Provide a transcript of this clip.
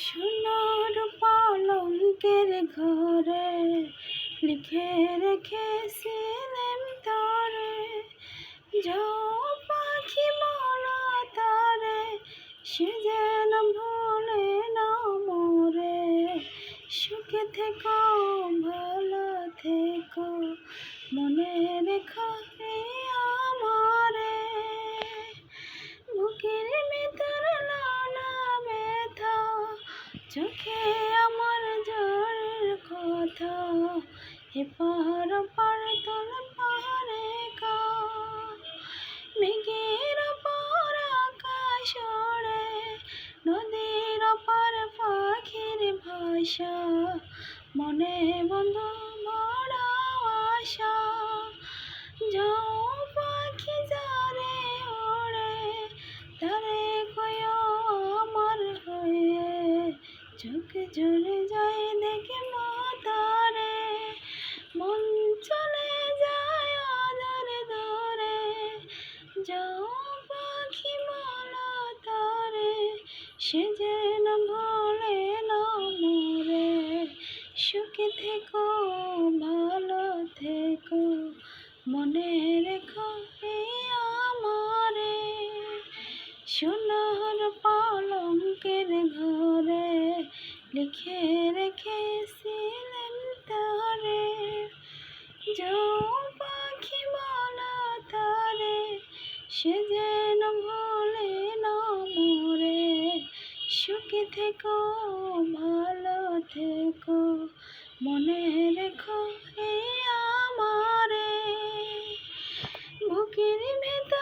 সোনার পালঙ্কের ঘরে লিখে রেখেছিলাম তরে, যাও পাখি বলো তারে, সে যেন ভুলে না মোরে। সুখে থেকো ভালো থেকো, মনে রেখো এই আমারে। বুকের ভিতর নানা ব্যথা, চোখে আমার জ্বরের কথা, এপার ওপার তোল পাহাড়ে কা, মেঘের ওপর আকাশ ওড়ে, নদীর ওপর পাখির ভাষা, মনে বন্ধু বড় আশা। যাও পাখি যারে ওড়ে, তারে কয়ো আমার হয়ে, চোখ জ্বলে যায় দেখে তারে, মন চলে যায় আদরে ধরে। যাও পাখি বলো তারে, সে যেন ভুলে না মোরে। সুখে থেকো ভালো থেকো, মনে রেখো এই আমারে। সোনার পালঙ্কের ঘরে লিখে রেখেছিলাম তারে, যাও পাখি বলো তারে, সে যেন ভুলে না মোরে। সুখে থেকো ভালো থেকো, মনে রেখো এই আমারে। বুকের ভেতর